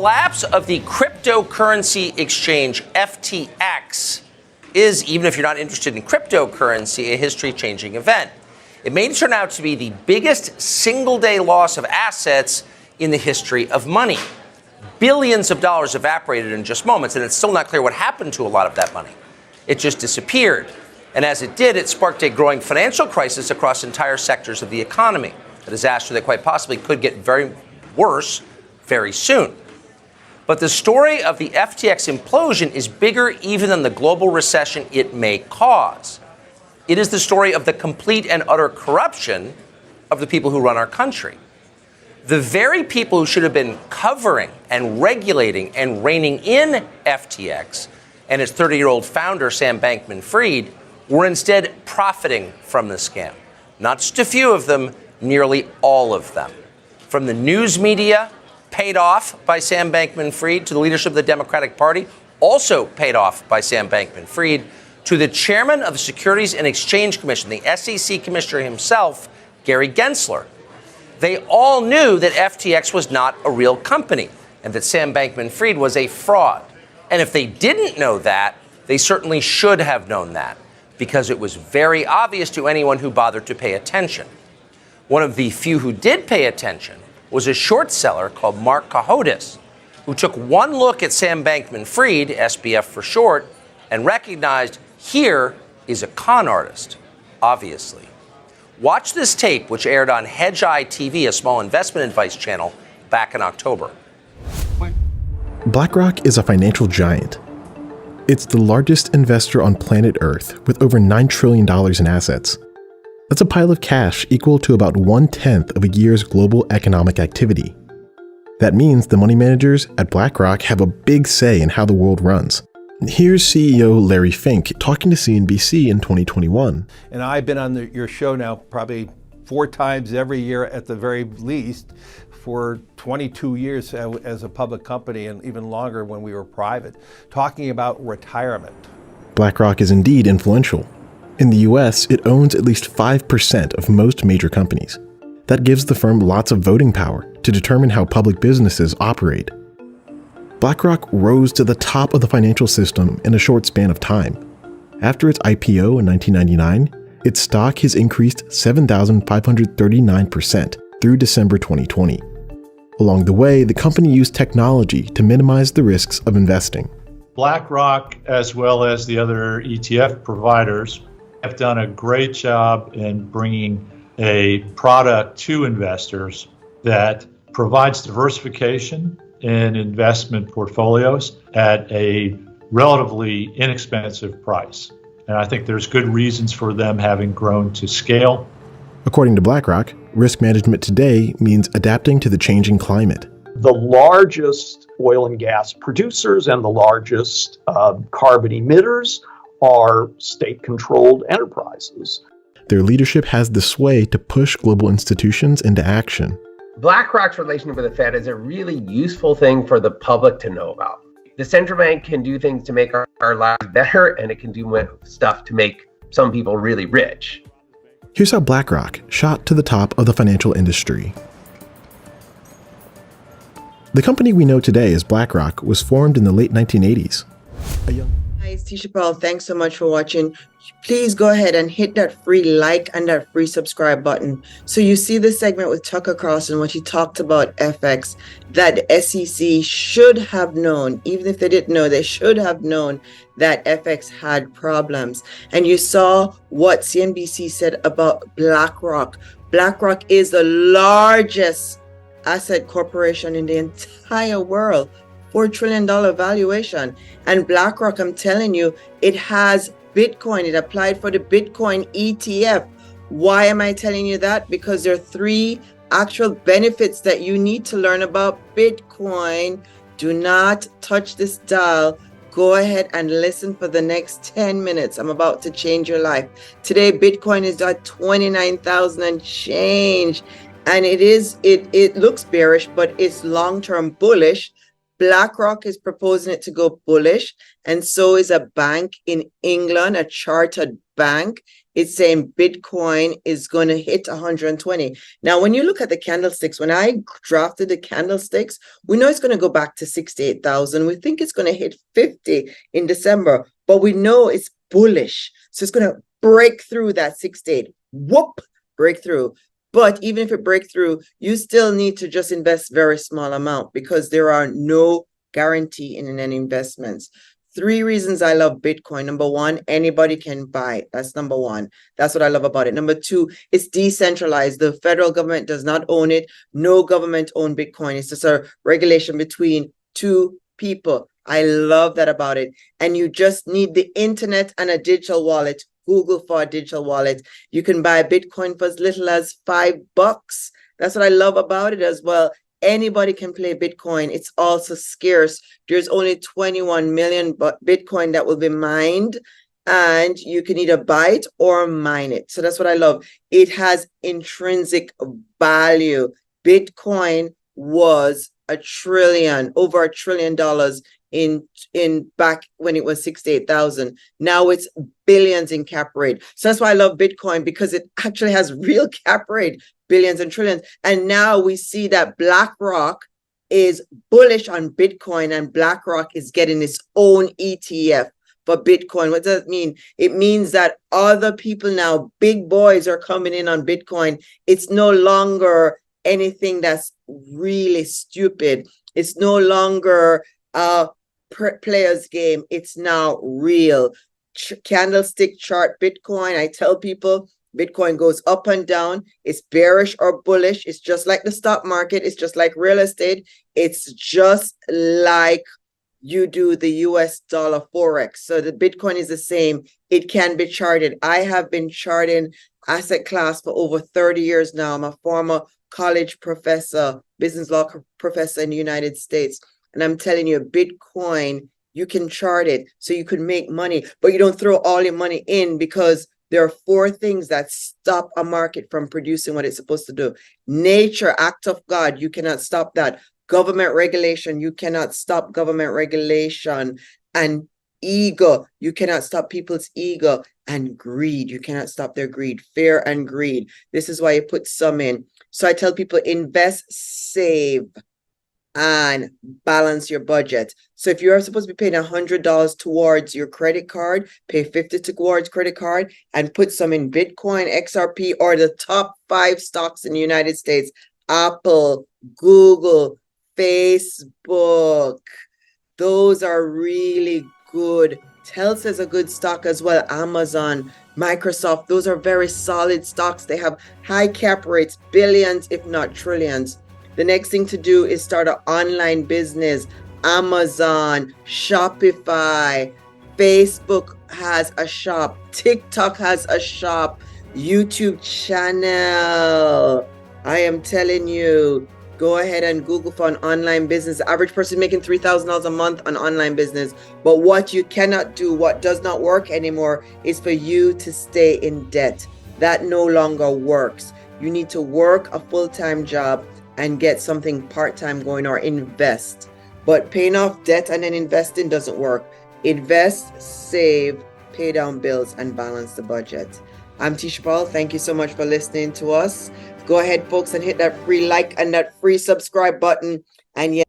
collapse of the cryptocurrency exchange FTX is, even if you're not interested in cryptocurrency, a history-changing event. It may turn out to be the biggest single-day loss of assets in the history of money. Billions of dollars evaporated in just moments, and it's still not clear what happened to a lot of that money. It just disappeared. And as it did, it sparked a growing financial crisis across entire sectors of the economy, a disaster that quite possibly could get very worse very soon. But the story of the FTX implosion is bigger even than the global recession it may cause. It is the story of the complete and utter corruption of the people who run our country. The very people who should have been covering and regulating and reining in FTX and its 30-year-old founder, Sam Bankman-Fried, were instead profiting from the scam. Not just a few of them, nearly all of them. From the news media, paid off by Sam Bankman-Fried, to the leadership of the Democratic Party, also paid off by Sam Bankman-Fried, to the chairman of the Securities and Exchange Commission, the SEC commissioner himself, Gary Gensler. They all knew that FTX was not a real company and that Sam Bankman-Fried was a fraud. And if they didn't know that, they certainly should have known that, because it was very obvious to anyone who bothered to pay attention. One of the few who did pay attention was a short seller called Mark Cohodes, who took one look at Sam Bankman-Fried, SBF for short, and recognized here is a con artist, obviously. Watch this tape, which aired on Hedge Eye TV, a small investment advice channel, back in October. BlackRock is a financial giant. It's the largest investor on planet Earth with over $9 trillion in assets. That's a pile of cash equal to about 1/10 of a year's global economic activity. That means the money managers at BlackRock have a big say in how the world runs. Here's CEO Larry Fink talking to CNBC in 2021. And I've been on your show now probably 4 times every year at the very least for 22 years as a public company, and even longer when we were private, talking about retirement. BlackRock is indeed influential. In the US, it owns at least 5% of most major companies. That gives the firm lots of voting power to determine how public businesses operate. BlackRock rose to the top of the financial system in a short span of time. After its IPO in 1999, its stock has increased 7,539% through December 2020. Along the way, the company used technology to minimize the risks of investing. BlackRock, as well as the other ETF providers, have done a great job in bringing a product to investors that provides diversification in investment portfolios at a relatively inexpensive price. And I think there's good reasons for them having grown to scale. According to BlackRock, risk management today means adapting to the changing climate. The largest oil and gas producers and the largest carbon emitters are state-controlled enterprises. Their leadership has the sway to push global institutions into action. BlackRock's relationship with the Fed is a really useful thing for the public to know about. The central bank can do things to make our lives better, and it can do stuff to make some people really rich. Here's how BlackRock shot to the top of the financial industry. The company we know today as BlackRock was formed in the late 1980s. Hi, it's Tisha Powell. Thanks so much for watching. Please go ahead and hit that free like and that free subscribe button. So you see this segment with Tucker Carlson, what he talked about FX, that the SEC should have known, even if they didn't know, they should have known that FX had problems. And you saw what CNBC said about BlackRock. BlackRock is the largest asset corporation in the entire world, $4 trillion valuation. And BlackRock, I'm telling you, it has Bitcoin. It applied for the Bitcoin ETF. Why am I telling you that? Because there are 3 actual benefits that you need to learn about Bitcoin. Do not touch this dial. Go ahead and listen for the next 10 minutes. I'm about to change your life. Today, Bitcoin is at 29,000 and change. And it looks bearish, but it's long-term bullish. BlackRock is proposing it to go bullish, and so is a bank in England, a chartered bank it's saying Bitcoin is going to hit 120. Now, when you look at the candlesticks, when I drafted the candlesticks, we know it's going to go back to 68,000. We think it's going to hit 50 in December, but we know it's bullish. So it's going to break through that 68. Whoop, breakthrough. But even if it breaks through, you still need to just invest very small amount because there are no guarantee in any investments. 3 reasons I love Bitcoin. Number 1, anybody can buy it. That's number 1. That's what I love about it. Number 2, it's decentralized. The federal government does not own it. No government owns Bitcoin. It's just a regulation between 2 people. I love that about it. And you just need the internet and a digital wallet. Google for a digital wallet. You can buy Bitcoin for as little as $5. That's what I love about it as well. Anybody can play Bitcoin. It's also scarce. There's only 21 million Bitcoin that will be mined, and you can either buy it or mine it. So that's what I love. It has intrinsic value. Bitcoin was over $1 trillion in back when it was 68,000. Now it's billions in cap rate. So that's why I love Bitcoin, because it actually has real cap rate, billions and trillions. And now we see that BlackRock is bullish on Bitcoin, and BlackRock is getting its own ETF for Bitcoin. What does that mean? It means that other people now, big boys, are coming in on Bitcoin. It's no longer anything that's really stupid. It's no longer a player's game. It's now real. Candlestick chart Bitcoin. I tell people Bitcoin goes up and down. It's bearish or bullish. It's just like the stock market. It's just like real estate. It's just like you do the US dollar Forex. So the Bitcoin is the same. It can be charted. I have been charting asset class for over 30 years now. I'm a former college professor, business law professor in the United States. And I'm telling you, Bitcoin, you can chart it so you can make money, but you don't throw all your money in, because there are 4 things that stop a market from producing what it's supposed to do. Nature, act of God, you cannot stop that. Government regulation, you cannot stop government regulation. And ego, you cannot stop people's ego. And greed, you cannot stop their greed. Fear and greed. This is why you put some in. So I tell people, invest, save, and balance your budget. So if you're supposed to be paying $100 towards your credit card, pay $50 towards credit card, and put some in Bitcoin, XRP, or the top 5 stocks in the United States: Apple, Google, Facebook. Those are really good. Telsa is a good stock as well. Amazon, Microsoft, those are very solid stocks. They have high cap rates, billions, if not trillions. The next thing to do is start an online business. Amazon, Shopify, Facebook has a shop, TikTok has a shop, YouTube channel. I am telling you, go ahead and Google for an online business. The average person making $3,000 a month on online business. But what you cannot do, what does not work anymore, is for you to stay in debt. That no longer works. You need to work a full-time job and get something part-time going, or invest. But paying off debt and then investing doesn't work. Invest, save, pay down bills, and balance the budget. I'm Tisha Paul. Thank you so much for listening to us. Go ahead, folks, and hit that free like and that free subscribe button. And yeah.